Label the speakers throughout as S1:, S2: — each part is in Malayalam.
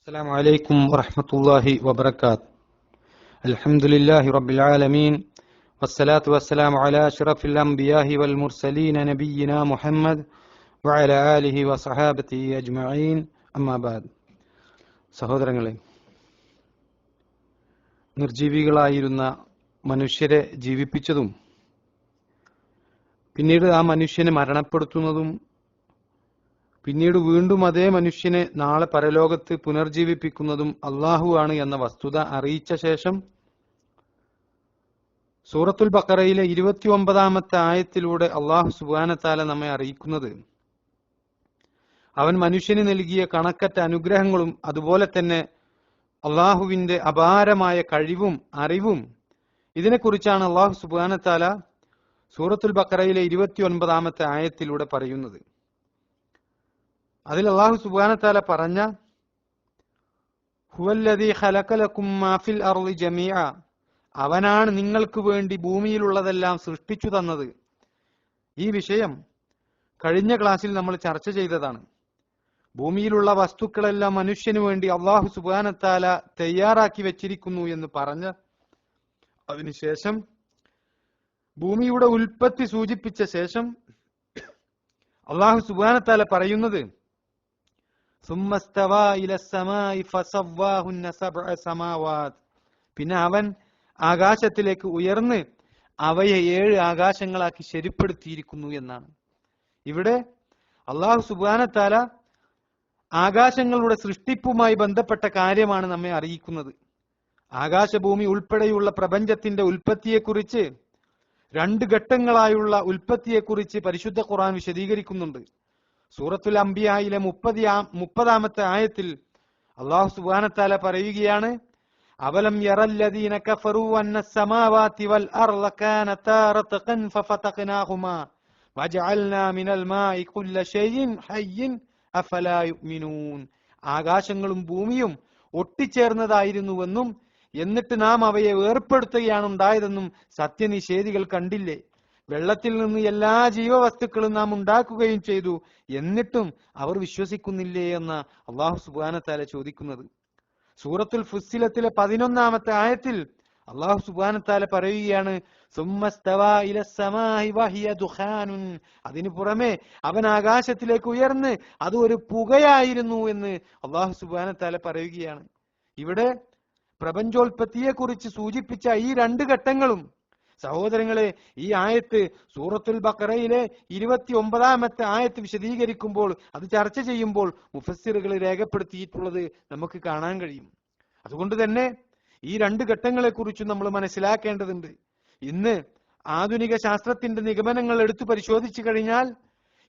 S1: السلام عليكم ورحمة الله وبركاته. الحمد لله رب العالمين والصلاة والسلام على أشرف الأنبياء والمرسلين نبينا محمد وعلى آله وصحابته أجمعين أما بعد. സഹോദരങ്ങളെ, നിർജീവികളായിരുന്ന മനുഷ്യരെ ജീവിപ്പിച്ചതും പിന്നീട് ആ മനുഷ്യനെ മരണപ്പെടുത്തുന്നതും പിന്നീട് വീണ്ടും അതേ മനുഷ്യനെ നാളെ പരലോകത്ത് പുനർജീവിപ്പിക്കുന്നതും അള്ളാഹു ആണ് എന്ന വസ്തുത അറിയിച്ച ശേഷം സൂറത്തുൽ ബഖറയിലെ 29-ാമത്തെ ആയത്തിലൂടെ അള്ളാഹു സുബ്ഹാനഹു വ തആല നമ്മെ അറിയിക്കുന്നത് അവൻ മനുഷ്യന് നൽകിയ കണക്കറ്റ അനുഗ്രഹങ്ങളും അതുപോലെ തന്നെ അള്ളാഹുവിന്റെ അപാരമായ കഴിവും അറിവും ഇതിനെക്കുറിച്ചാണ് അള്ളാഹു സുബ്ഹാനഹു വ തആല സൂറത്തുൽ ബഖറയിലെ 29-ാമത്തെ ആയത്തിലൂടെ പറയുന്നത്. അതിൽ അല്ലാഹു സുബ്ഹാനഹു വ തആല പറഞ്ഞ ഹുവല്ലദീ ഖലഖ ലക്കും മാ ഫിൽ അർളി ജമീഅ, അവനാണ് നിങ്ങൾക്ക് വേണ്ടി ഭൂമിയിലുള്ളതെല്ലാം സൃഷ്ടിച്ചു തന്നത്. ഈ വിഷയം കഴിഞ്ഞ ക്ലാസ്സിൽ നമ്മൾ ചർച്ച ചെയ്തതാണ്. ഭൂമിയിലുള്ള വസ്തുക്കളെല്ലാം മനുഷ്യന് വേണ്ടി അല്ലാഹു സുബ്ഹാനഹു വ തആല തയ്യാറാക്കി വെച്ചിരിക്കുന്നു എന്ന് പറഞ്ഞ് അതിനുശേഷം ഭൂമിയുടെ ഉൽപ്പത്തി സൂചിപ്പിച്ച ശേഷം അല്ലാഹു സുബ്ഹാനഹു വ തആല പറയുന്നത് പിന്നെ അവൻ ആകാശത്തിലേക്ക് ഉയർന്ന് അവയെ 7 ആകാശങ്ങളാക്കി ശരിപ്പെടുത്തിയിരിക്കുന്നു എന്നാണ്. ഇവിടെ അല്ലാഹു സുബ്ഹാനഹു വ തആല ആകാശങ്ങളുടെ സൃഷ്ടിപ്പുമായി ബന്ധപ്പെട്ട കാര്യമാണ് നമ്മെ അറിയിക്കുന്നത്. ആകാശഭൂമി ഉൾപ്പെടെയുള്ള പ്രപഞ്ചത്തിന്റെ ഉൽപ്പത്തിയെക്കുറിച്ച് 2 ഘട്ടങ്ങളായുള്ള ഉൽപ്പത്തിയെക്കുറിച്ച് പരിശുദ്ധ ഖുർആൻ വിശദീകരിക്കുന്നുണ്ട്. സൂറത്തുൽ അംബിയായിലെ 30-ാമത്തെ ആയത്തിൽ അല്ലാഹു സുബ്ഹാനഹു വ തആല പറയുകയാണ്, അവലം യറല്ലദീന കഫറൂ അന്നസ് സമാവാതി വൽ അർള കാനതാ റത്ഖൻ ഫഫതഖ്നാഹുമാ വജഅൽനാ മിനൽ മാഇ കുല്ല ഷൈഇൻ ഹയ്യിൻ അഫലാ യുഅ്മിനൂൻ. ആകാശങ്ങളും ഭൂമിയും ഒട്ടിച്ചേർന്നതായിരുന്നുവെന്നും എന്നിട്ട് നാം അവയെ വേർപ്പെടുത്തുകയാണ് ഉണ്ടായതെന്നും സത്യനിഷേധികൾ കണ്ടില്ലേ? വെള്ളത്തിൽ നിന്ന് എല്ലാ ജീവവസ്തുക്കളും നാം ഉണ്ടാക്കുകയും ചെയ്തു, എന്നിട്ടും അവർ വിശ്വസിക്കുന്നില്ലേ എന്ന അല്ലാഹു സുബ്ഹാനഹു വ തആല ചോദിക്കുന്നത്. സൂറത്തുൽ ഫുസ്സിലത്തിലെ 11-ാമത്തെ ആയത്തിൽ അല്ലാഹു സുബ്ഹാനഹു വ തആല പറയുകയാണ്, സുമ്മസ്തവാ ഇലസ്സമാഇ വഹിയ ദുഖാനുൻ, അതിനു പുറമെ അവൻ ആകാശത്തിലേക്ക് ഉയർന്ന് അത് ഒരു പുകയായിരുന്നു എന്ന് അല്ലാഹു സുബ്ഹാനഹു വ തആല പറയുകയാണ്. ഇവിടെ പ്രപഞ്ചോൽപത്തിയെ കുറിച്ച് സൂചിപ്പിച്ച ഈ 2 ഘട്ടങ്ങളും സഹോദരങ്ങളെ, ഈ ആയത്ത് സൂറത്തുൽ ബഖറയിലെ 29-ാമത്തെ ആയത്ത് വിശദീകരിക്കുമ്പോൾ, അത് ചർച്ച ചെയ്യുമ്പോൾ മുഫസ്സിറുകൾ രേഖപ്പെടുത്തിയിട്ടുള്ളത് നമുക്ക് കാണാൻ കഴിയും. അതുകൊണ്ട് തന്നെ ഈ 2 ഘട്ടങ്ങളെ കുറിച്ച് നമ്മൾ മനസ്സിലാക്കേണ്ടതുണ്ട്. ഇന്ന് ആധുനിക ശാസ്ത്രത്തിന്റെ നിഗമനങ്ങൾ എടുത്തു പരിശോധിച്ചു കഴിഞ്ഞാൽ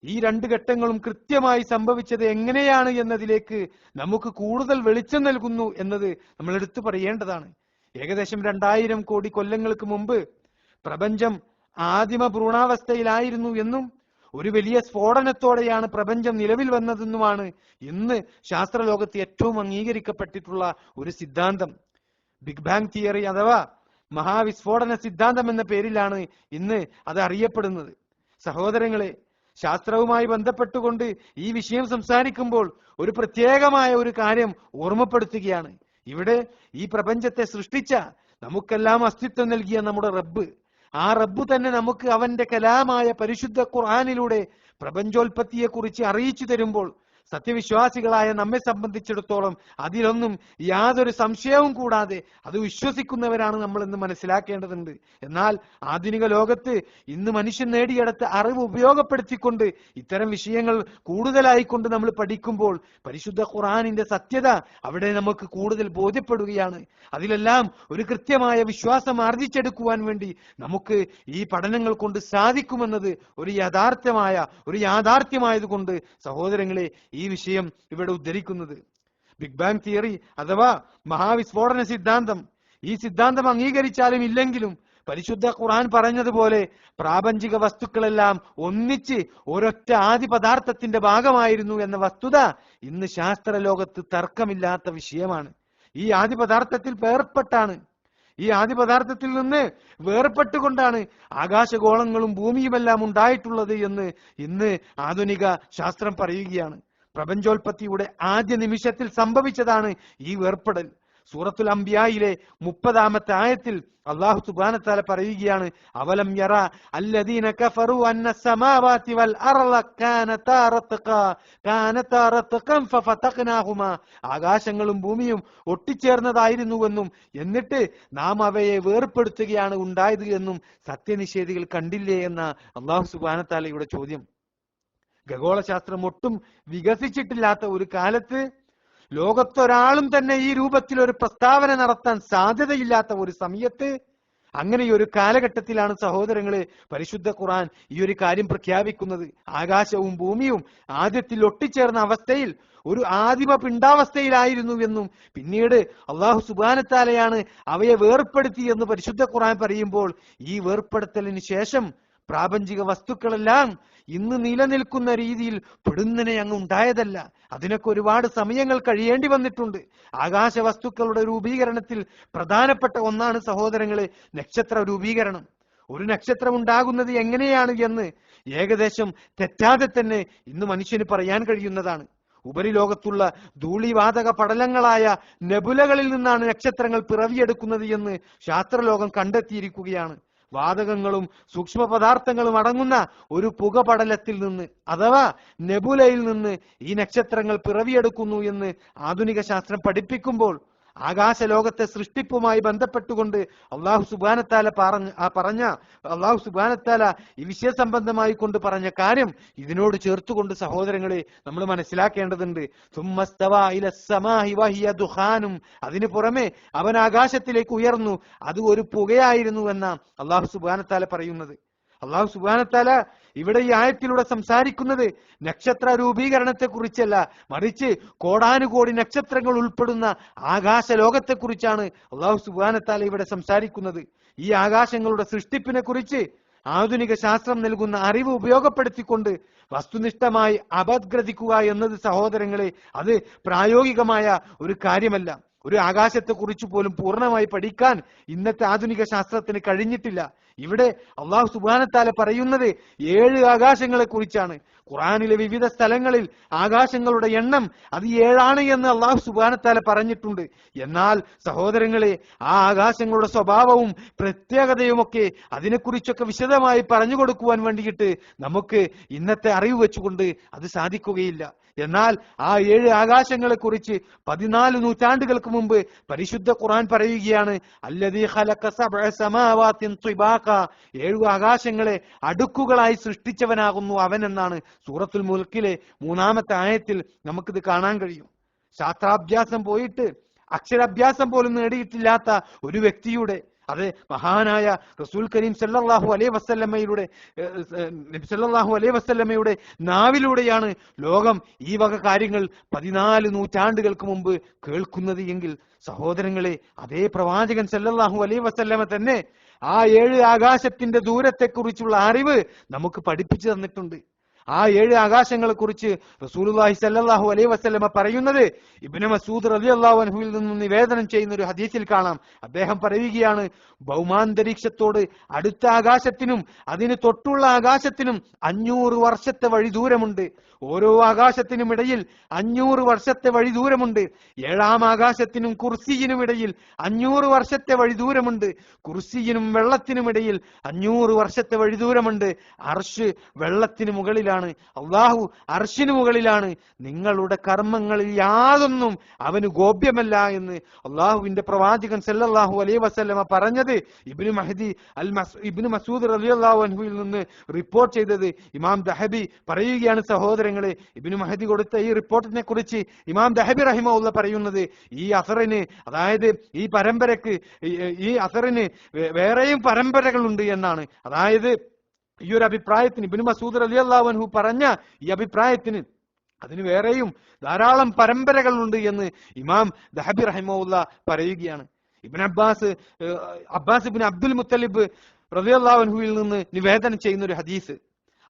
S1: ഈ 2 ഘട്ടങ്ങളും കൃത്യമായി സംഭവിച്ചത് എങ്ങനെയാണ് എന്നതിലേക്ക് നമുക്ക് കൂടുതൽ വെളിച്ചം നൽകുന്നു എന്നത് നമ്മൾ എടുത്തു പറയേണ്ടതാണ്. ഏകദേശം 2000 കോടി കൊല്ലങ്ങൾക്ക് മുമ്പ് പ്രപഞ്ചം ആദിമ ഭ്രൂണാവസ്ഥയിലായിരുന്നു എന്നും ഒരു വലിയ സ്ഫോടനത്തോടെയാണ് പ്രപഞ്ചം നിലവിൽ വന്നതെന്നുമാണ് ഇന്ന് ശാസ്ത്രലോകത്ത് ഏറ്റവും അംഗീകരിക്കപ്പെട്ടിട്ടുള്ള ഒരു സിദ്ധാന്തം. ബിഗ് ബാങ് തിയറി അഥവാ മഹാവിസ്ഫോടന സിദ്ധാന്തം എന്ന പേരിലാണ് ഇന്ന് അത് അറിയപ്പെടുന്നത്. സഹോദരങ്ങളെ, ശാസ്ത്രവുമായി ബന്ധപ്പെട്ടുകൊണ്ട് ഈ വിഷയം സംസാരിക്കുമ്പോൾ ഒരു പ്രത്യേകമായ ഒരു കാര്യം ഓർമ്മപ്പെടുത്തുകയാണ്. ഇവിടെ ഈ പ്രപഞ്ചത്തെ സൃഷ്ടിച്ച, നമുക്കെല്ലാം അസ്തിത്വം നൽകിയ നമ്മുടെ റബ്ബ്, ആ റബ്ബ് തന്നെ നമുക്ക് അവന്റെ കലാമായ പരിശുദ്ധ ഖുർആനിലൂടെ പ്രപഞ്ചോൽപത്തിയെ കുറിച്ച് അറിയിച്ചു തരുമ്പോൾ സത്യവിശ്വാസികളായ നമ്മെ സംബന്ധിച്ചിടത്തോളം അതിലൊന്നും യാതൊരു സംശയവും കൂടാതെ അത് വിശ്വസിക്കുന്നവരാണ് നമ്മൾ എന്ന് മനസ്സിലാക്കേണ്ടതുണ്ട്. എന്നാൽ ആധുനിക ലോകത്ത് ഇന്ന് മനുഷ്യൻ നേടിയെടുത്ത അറിവ് ഉപയോഗപ്പെടുത്തിക്കൊണ്ട് ഇത്തരം വിഷയങ്ങൾ കൂടുതലായിക്കൊണ്ട് നമ്മൾ പഠിക്കുമ്പോൾ പരിശുദ്ധ ഖുർആനിന്റെ സത്യത അവിടെ നമുക്ക് കൂടുതൽ ബോധ്യപ്പെടുകയാണ്. അതിലെല്ലാം ഒരു കൃത്യമായ വിശ്വാസം ആർജിച്ചെടുക്കുവാൻ വേണ്ടി നമുക്ക് ഈ പഠനങ്ങൾ കൊണ്ട് സാധിക്കുമെന്നത് ഒരു യാഥാർത്ഥ്യമായതുകൊണ്ട് സഹോദരങ്ങളെ, ഈ വിഷയം ഇവിടെ ഉദ്ധരിക്കുന്നത് ബിഗ് ബാങ് തിയറി അഥവാ മഹാവിസ്ഫോടന സിദ്ധാന്തം, ഈ സിദ്ധാന്തം അംഗീകരിച്ചാലും ഇല്ലെങ്കിലും പരിശുദ്ധ ഖുർആൻ പറഞ്ഞതുപോലെ പ്രാപഞ്ചിക വസ്തുക്കളെല്ലാം ഒന്നിച്ച് ഒരൊറ്റ ആദി പദാർത്ഥത്തിന്റെ ഭാഗമായിരുന്നു എന്ന വസ്തുത ഇന്ന് ശാസ്ത്ര ലോകത്ത് തർക്കമില്ലാത്ത വിഷയമാണ്. ഈ ആദി പദാർത്ഥത്തിൽ നിന്ന് വേർപെട്ടുകൊണ്ടാണ് ആകാശഗോളങ്ങളും ഭൂമിയുമെല്ലാം ഉണ്ടായിട്ടുള്ളത് എന്ന് ഇന്ന് ആധുനിക ശാസ്ത്രം പറയുകയാണ്. പ്രപഞ്ചോൽപത്തിയുടെ ആദ്യ നിമിഷത്തിൽ സംഭവിച്ചതാണ് ഈ വേർപ്പെടൽ. സൂറത്തുൽ അംബിയായിലെ 30-ാമത്തെ ആയത്തിൽ അല്ലാഹു സുബ്ഹാനഹു വതആല പറയുകയാണ്, അവലം യറ അല്ലദീന കഫറു അന്ന സമാവാതി വൽ അർള കാനതാ റത്ഖൻ ഫഫതഖ്നാഹുമാ, ആകാശങ്ങളും ഭൂമിയും ഒട്ടിച്ചേർന്നതായിരുന്നുവെന്നും എന്നിട്ട് നാം അവയെ വേർപ്പെടുത്തുകയാണ് ഉണ്ടായത് എന്നും സത്യനിഷേധികൾ കണ്ടില്ലേ എന്ന അല്ലാഹു സുബ്ഹാനഹു വതആലയുടെ ചോദ്യം. ഖഗോളശാസ്ത്രം ഒട്ടും വികസിച്ചിട്ടില്ലാത്ത ഒരു കാലത്ത്, ലോകത്തൊരാളും തന്നെ ഈ രൂപത്തിൽ ഒരു പ്രസ്താവന നടത്താൻ സാധ്യതയില്ലാത്ത ഒരു സമയത്ത്, അങ്ങനെയൊരു കാലഘട്ടത്തിലാണ് സഹോദരങ്ങളെ പരിശുദ്ധ ഖുർആൻ ഈ ഒരു കാര്യം പ്രഖ്യാപിക്കുന്നത്. ആകാശവും ഭൂമിയും ആദ്യത്തിൽ ഒട്ടിച്ചേർന്ന അവസ്ഥയിൽ ഒരു ആദിമ പിണ്ടാവസ്ഥയിലായിരുന്നു എന്നും പിന്നീട് അല്ലാഹു സുബ്ഹാനഹു വതആലയാണ് അവയെ വേർപ്പെടുത്തി എന്ന് പരിശുദ്ധ ഖുർആൻ പറയുമ്പോൾ, ഈ വേർപ്പെടുത്തലിന് ശേഷം പ്രാപഞ്ചിക വസ്തുക്കളെല്ലാം ഇന്ന് നിലനിൽക്കുന്ന രീതിയിൽ പെടുന്നനെ അങ്ങ് ഉണ്ടായതല്ല. അതിനൊക്കെ ഒരുപാട് സമയങ്ങൾ കഴിയേണ്ടി വന്നിട്ടുണ്ട്. ആകാശ വസ്തുക്കളുടെ രൂപീകരണത്തിൽ പ്രധാനപ്പെട്ട ഒന്നാണ് സഹോദരങ്ങളെ നക്ഷത്ര രൂപീകരണം. ഒരു നക്ഷത്രം ഉണ്ടാകുന്നത് എങ്ങനെയാണ് എന്ന് ഏകദേശം തെറ്റാതെ തന്നെ ഇന്ന് മനുഷ്യന് പറയാൻ കഴിയുന്നതാണ്. ഉപരിലോകത്തുള്ള ധൂളിവാതക പടലങ്ങളായ നെബുലകളിൽ നിന്നാണ് നക്ഷത്രങ്ങൾ പിറവിയെടുക്കുന്നത് എന്ന് ശാസ്ത്രലോകം കണ്ടെത്തിയിരിക്കുകയാണ്. വാതകങ്ങളും സൂക്ഷ്മ പദാർത്ഥങ്ങളും അടങ്ങുന്ന ഒരു പുകപടലത്തിൽ നിന്ന് അഥവാ നെബുലയിൽ നിന്ന് ഈ നക്ഷത്രങ്ങൾ പിറവിയെടുക്കുന്നു എന്ന് ആധുനിക ശാസ്ത്രം പഠിപ്പിക്കുമ്പോൾ, ആകാശ ലോകത്തെ സൃഷ്ടിപ്പുമായി ബന്ധപ്പെട്ടുകൊണ്ട് അല്ലാഹു സുബ്ഹാനഹു വതആല ഈ വിഷയ സംബന്ധമായി കൊണ്ട് പറഞ്ഞ കാര്യം ഇതിനോട് ചേർത്തുകൊണ്ട് സഹോദരങ്ങളെ നമ്മൾ മനസ്സിലാക്കേണ്ടതുണ്ട്. സുമ്മസ്തവാ ഇലസ്സമാഇ വഹിയ ദുഖാനും, അതിനു പുറമെ അവൻ ആകാശത്തിലേക്ക് ഉയർന്നു, അത് ഒരു പുകയായിരുന്നു എന്ന അല്ലാഹു സുബ്ഹാനഹു വതആല പറയുന്നത്. അല്ലാഹു സുബ്ഹാനഹു വതആല ഇവിടെ ഈ ആയത്തിലൂടെ സംസാരിക്കുന്നത് നക്ഷത്ര രൂപീകരണത്തെ കുറിച്ചല്ല, മറിച്ച് കോടാനുകോടി നക്ഷത്രങ്ങൾ ഉൾപ്പെടുന്ന ആകാശ ലോകത്തെ കുറിച്ചാണ് അല്ലാഹു സുബ്ഹാനഹു വതആല ഇവിടെ സംസാരിക്കുന്നത്. ഈ ആകാശങ്ങളുടെ സൃഷ്ടിപ്പിനെ കുറിച്ച് ആധുനിക ശാസ്ത്രം നൽകുന്ന അറിവ് ഉപയോഗപ്പെടുത്തിക്കൊണ്ട് വസ്തുനിഷ്ഠമായി അപഗ്രഥിക്കുക എന്നത് സഹോദരങ്ങളെ അത് പ്രായോഗികമായ ഒരു കാര്യമല്ല. ഒരു ആകാശത്തെ കുറിച്ച് പോലും പൂർണ്ണമായി പഠിക്കാൻ ഇന്നത്തെ ആധുനിക ശാസ്ത്രത്തിന് കഴിഞ്ഞിട്ടില്ല. ഇവിടെ അല്ലാഹു സുബ്ഹാനഹു വതആല പറയുന്നത് 7 ആകാശങ്ങളെ കുറിച്ചാണ്. ഖുർആനിലെ വിവിധ സ്ഥലങ്ങളിൽ ആകാശങ്ങളുടെ എണ്ണം അത് 7 എന്ന് അല്ലാഹു സുബ്ഹാനഹു വതആല പറഞ്ഞിട്ടുണ്ട്. എന്നാൽ സഹോദരങ്ങളെ, ആ ആകാശങ്ങളുടെ സ്വഭാവവും പ്രത്യേകതയുമൊക്കെ അതിനെക്കുറിച്ചൊക്കെ വിശദമായി പറഞ്ഞു കൊടുക്കുവാൻ വേണ്ടിയിട്ട് നമുക്ക് ഇന്നത്തെ അറിവ് വെച്ചുകൊണ്ട് അത് സാധിക്കുകയില്ല. എന്നാൽ ആ 7 ആകാശങ്ങളെ കുറിച്ച് 14 നൂറ്റാണ്ടുകൾക്ക് മുമ്പ് പരിശുദ്ധ ഖുർആൻ പറയുകയാണ്, അല്ലദീ ഖലഖ സബ്അ സമാവാതിൻ തിബാഖ, 7 ആകാശങ്ങളെ അടുക്കുകളായി സൃഷ്ടിച്ചവനാകുന്നു അവൻ എന്നാണ് സൂറത്തുൽ മുൽക്കിലെ 3-ാമത്തെ ആയത്തിൽ നമുക്കിത് കാണാൻ കഴിയും. ശാസ്ത്രാഭ്യാസം പോയിട്ട് അക്ഷരാഭ്യാസം പോലും നേടിയിട്ടില്ലാത്ത ഒരു വ്യക്തിയുടെ, അത് മഹാനായ റസൂൽ കരീം സല്ലല്ലാഹു അലൈഹി വസല്ലമയുടെ നാവിലൂടെയാണ് ലോകം ഈ വക കാര്യങ്ങൾ 14 നൂറ്റാണ്ടുകൾക്ക് മുമ്പ് കേൾക്കുന്നത് എങ്കിൽ സഹോദരങ്ങളെ, അതേ പ്രവാചകൻ സല്ലല്ലാഹു അലൈഹി വസല്ലമ തന്നെ ആ 7 ആകാശത്തിന്റെ ദൂരത്തെക്കുറിച്ചുള്ള അറിവ് നമുക്ക് പഠിപ്പിച്ചു തന്നിട്ടുണ്ട്. ആ 7 ആകാശങ്ങളെ കുറിച്ച് റസൂലുള്ളാഹി സ്വല്ലല്ലാഹു അലൈഹി വസല്ലമ പറയുന്നത് ഇബ്നു മസ്ഊദ് റളിയല്ലാഹു അൻഹുവിൽ നിന്ന് നിവേദനം ചെയ്യുന്ന ഒരു ഹദീസിൽ കാണാം. അദ്ദേഹം പറയുകയാണ്, ഭൗമാന്തരീക്ഷത്തോട് അടുത്ത ആകാശത്തിനും അതിന് തൊട്ടുള്ള ആകാശത്തിനും 500 വർഷത്തെ വഴി ദൂരമുണ്ട്. ഓരോ ആകാശത്തിനും ഇടയിൽ 500 വർഷത്തെ വഴി ദൂരമുണ്ട്. 7-ാം ആകാശത്തിനും കുർസിയിനും ഇടയിൽ 500 വർഷത്തെ വഴി ദൂരമുണ്ട്. കുർസിയിനും വെള്ളത്തിനുമിടയിൽ 500 വർഷത്തെ വഴി ദൂരമുണ്ട്. അർശ് വെള്ളത്തിന് മുകളിലാണ്, അള്ളാഹു അർശിന് മുകളിലാണ്. നിങ്ങളുടെ കർമ്മങ്ങളിൽ യാതൊന്നും അവന് ഗോപ്യമല്ല എന്ന് അള്ളാഹുവിന്റെ പ്രവാചകൻ സല്ലല്ലാഹു അലൈഹി വസല്ലമ പറഞ്ഞത് ഇബ്നു മസ്ഊദ് റളിയല്ലാഹു അൻഹുവിൽ നിന്ന് റിപ്പോർട്ട് ചെയ്തത് ഇമാം ദഹബി പറയുകയാണ്. സഹോദരങ്ങളെ, ഇബ്നു മഹദി കൊടുത്ത ഈ റിപ്പോർട്ടിനെ കുറിച്ച് ഇമാം ദഹബി റഹിമഹുല്ലാഹ് പറയുന്നത്, ഈ അസറിന്, അതായത് ഈ പരമ്പരക്ക്, ഈ അസറിന് വേറെയും പരമ്പരകളുണ്ട് എന്നാണ്. അതായത് ഈ ഒരു അഭിപ്രായത്തിന്, ഇബ്നു മസ്ഊദ് റളിയല്ലാഹു അൻഹു പറഞ്ഞ ഈ അഭിപ്രായത്തിന് അതിന് വേറെയും ധാരാളം പരമ്പരകളുണ്ട് എന്ന് ഇമാം ദഹബി റഹിമഹുല്ലാഹ് പറയുകയാണ്. അബ്ബാസ് ഇബ്നു അബ്ദുൽ മുത്തലിബ് റളിയല്ലാഹു അൻഹുവിൽ നിന്ന് നിവേദനം ചെയ്യുന്ന ഒരു ഹദീസ്,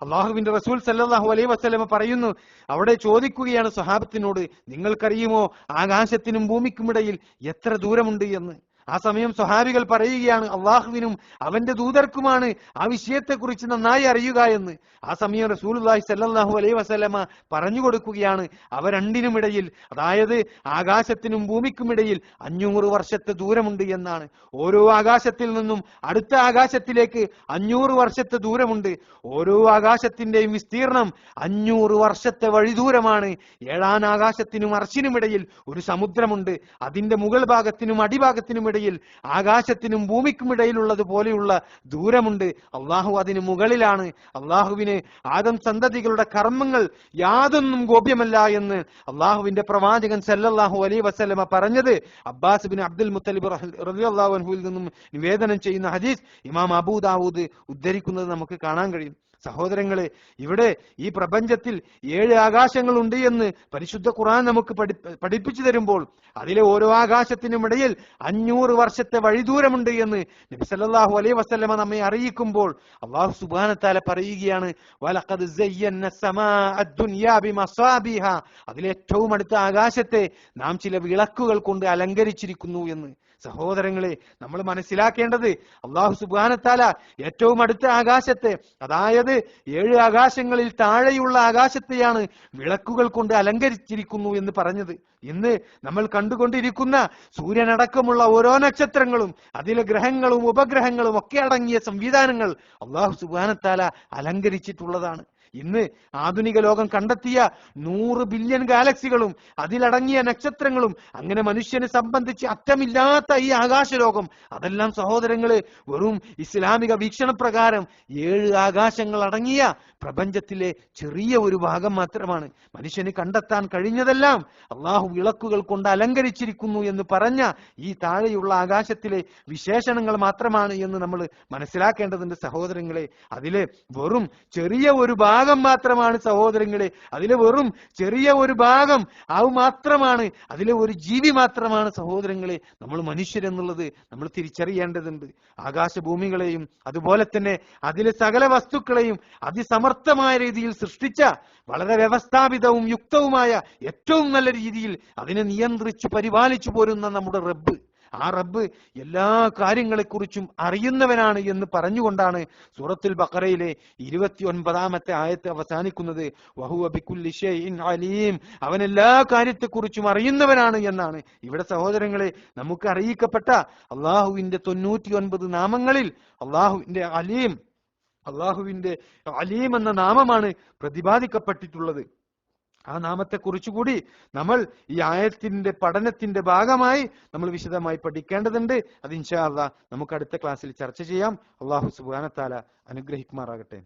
S1: അള്ളാഹുവിന്റെ റസൂൽ സല്ലല്ലാഹു അലൈഹി വസല്ലമ പറയുന്നു, അവിടെ ചോദിക്കുകയാണ് സ്വഹാബത്തിനോട്, നിങ്ങൾക്കറിയുമോ ആകാശത്തിനും ഭൂമിക്കുമിടയിൽ എത്ര ദൂരമുണ്ട് എന്ന്? ആ സമയം സ്വഹാബികൾ പറയുകയാണ്, അള്ളാഹുവിനും അവന്റെ ദൂതർക്കുമാണ് ആ വിഷയത്തെക്കുറിച്ച് നന്നായി അറിയുക എന്ന്. ആ സമയം റസൂലുള്ളാഹി സ്വല്ലല്ലാഹു അലൈഹി വസല്ലമ പറഞ്ഞു കൊടുക്കുകയാണ്, അവ രണ്ടിനുമിടയിൽ, അതായത് ആകാശത്തിനും ഭൂമിക്കുമിടയിൽ 500 വർഷത്തെ ദൂരമുണ്ട് എന്നാണ്. ഓരോ ആകാശത്തിൽ നിന്നും അടുത്ത ആകാശത്തിലേക്ക് 500 വർഷത്തെ ദൂരമുണ്ട്. ഓരോ ആകാശത്തിന്റെയും വിസ്തീർണം 500 വർഷത്തെ വഴിദൂരമാണ്. 7-ാം ആകാശത്തിനും അർശിനുമിടയിൽ ഒരു സമുദ്രമുണ്ട്. അതിന്റെ മുകൾ ഭാഗത്തിനും അടിഭാഗത്തിനുമിടയിൽ ആകാശത്തിനും ഭൂമിക്കുമിടയിലുള്ളത് പോലെയുള്ള ദൂരമുണ്ട്. അള്ളാഹു അതിന് മുകളിലാണ്. അള്ളാഹുവിന് ആദം സന്തതികളുടെ കർമ്മങ്ങൾ യാതൊന്നും ഗോപ്യമല്ല എന്ന് അള്ളാഹുവിന്റെ പ്രവാചകൻ സല്ലല്ലാഹു അലൈഹി വസല്ലമ പറഞ്ഞത് അബ്ബാസ് ബിൻ അബ്ദുൽ മുത്തലിബ് റളിയല്ലാഹു അൻഹുവിൽ നിന്നും നിവേദനം ചെയ്യുന്ന ഹദീസ് ഇമാം അബൂ ദാവൂദ് ഉദ്ധരിക്കുന്നത് നമുക്ക് കാണാൻ കഴിയും. സഹോദരങ്ങളെ, ഇവിടെ ഈ പ്രപഞ്ചത്തിൽ 7 ആകാശങ്ങളുണ്ട് എന്ന് പരിശുദ്ധ ഖുർആൻ നമുക്ക് പഠിപ്പിച്ചു തരുമ്പോൾ അതിലെ ഓരോ ആകാശത്തിനും ഇടയിൽ 500 വർഷത്തെ വഴിദൂരമുണ്ട് എന്ന് നബി സല്ലല്ലാഹു അലൈഹി വസല്ലമ നമ്മെ അറിയിക്കുമ്പോൾ അല്ലാഹു സുബ്ഹാനഹു വ തആല പറയുകയാണ്, വലഖദ് സയ്യന്ന സമാഅ ദുനിയാ ബിമസാബിഹ, അതിലെ ഏറ്റവും അടുത്ത ആകാശത്തെ നാം ചില വിളക്കുകൾ കൊണ്ട് അലങ്കരിച്ചിരിക്കുന്നു എന്ന്. സഹോദരങ്ങളെ, നമ്മൾ മനസ്സിലാക്കേണ്ടത് അല്ലാഹു സുബ്ഹാനഹു വ തആല ഏറ്റവും അടുത്ത ആകാശത്തെ, അതായത് 7 ആകാശങ്ങളിൽ താഴെയുള്ള ആകാശത്തെയാണ് വിളക്കുകൾ കൊണ്ട് അലങ്കരിച്ചിരിക്കുന്നു എന്ന് പറഞ്ഞത്. ഇന്ന് നമ്മൾ കണ്ടുകൊണ്ടിരിക്കുന്ന സൂര്യനടക്കമുള്ള ഓരോ നക്ഷത്രങ്ങളും അതിലെ ഗ്രഹങ്ങളും ഉപഗ്രഹങ്ങളും ഒക്കെ അടങ്ങിയ സംവിധാനങ്ങൾ അല്ലാഹു സുബ്ഹാനഹു വ തആല അലങ്കരിച്ചിട്ടുള്ളതാണ്. ഇന്ന് ആധുനിക ലോകം കണ്ടെത്തിയ 100 ബില്യൺ ഗാലക്സികളും അതിലടങ്ങിയ നക്ഷത്രങ്ങളും, അങ്ങനെ മനുഷ്യനെ സംബന്ധിച്ച് അറ്റമില്ലാത്ത ഈ ആകാശലോകം, അതെല്ലാം സഹോദരങ്ങള് വെറും ഇസ്ലാമിക വീക്ഷണപ്രകാരം 7 ആകാശങ്ങൾ അടങ്ങിയ പ്രപഞ്ചത്തിലെ ചെറിയ ഒരു ഭാഗം മാത്രമാണ്. മനുഷ്യന് കണ്ടെത്താൻ കഴിഞ്ഞതെല്ലാം അള്ളാഹു വിളക്കുകൾ കൊണ്ട് അലങ്കരിച്ചിരിക്കുന്നു എന്ന് പറഞ്ഞ ഈ താഴെയുള്ള ആകാശത്തിലെ വിശേഷണങ്ങൾ മാത്രമാണ് എന്ന് നമ്മൾ മനസ്സിലാക്കേണ്ടതുണ്ട് സഹോദരങ്ങളെ. അതിലെ വെറും ചെറിയ ഒരു ഭാഗം മാത്രമാണ് സഹോദരങ്ങളെ, അതിലെ വെറും ചെറിയ ഒരു ഭാഗം, അത് മാത്രമാണ്, അതിലെ ഒരു ജീവി മാത്രമാണ് സഹോദരങ്ങളെ നമ്മൾ മനുഷ്യരെന്നുള്ളത് നമ്മൾ തിരിച്ചറിയേണ്ടതുണ്ട്. ആകാശഭൂമികളെയും അതുപോലെ തന്നെ അതിലെ സകല വസ്തുക്കളെയും അതിസമർത്ഥമായ രീതിയിൽ സൃഷ്ടിച്ച, വളരെ വ്യവസ്ഥാപിതവും യുക്തവുമായ ഏറ്റവും നല്ല രീതിയിൽ അതിനെ നിയന്ത്രിച്ചു പരിപാലിച്ചു പോരുന്ന നമ്മുടെ റബ്ബ്, ആ റബ്ബ് എല്ലാ കാര്യങ്ങളെക്കുറിച്ചും അറിയുന്നവനാണ് എന്ന് പറഞ്ഞുകൊണ്ടാണ് സൂറത്തുൽ ബഖറയിലെ 29-ാമത്തെ ആയത്ത് അവസാനിക്കുന്നത്. വഹുവ ബികുല്ലി ഷൈഇൻ അലീം, അവൻ എല്ലാ കാര്യത്തെക്കുറിച്ചും അറിയുന്നവനാണ് എന്നാണ്. ഇവിടെ സഹോദരങ്ങളെ, നമുക്ക് അറിയിക്കപ്പെട്ട അള്ളാഹുവിന്റെ 99 നാമങ്ങളിൽ അള്ളാഹുവിന്റെ അലീം എന്ന നാമമാണ് പ്രതിപാദിക്കപ്പെട്ടിട്ടുള്ളത്. ആ നാമത്തെക്കുറിച്ചുകൂടി നമ്മൾ ഈ ആയത്തിന്റെ പഠനത്തിന്റെ ഭാഗമായി നമ്മൾ വിശദമായി പഠിക്കേണ്ടതുണ്ട്. അത് ഇൻഷാ അല്ലാഹ് നമുക്ക് അടുത്ത ക്ലാസ്സിൽ ചർച്ച ചെയ്യാം. അല്ലാഹു സുബ്ഹാനഹു വ തആല അനുഗ്രഹിക്കുമാറാകട്ടെ.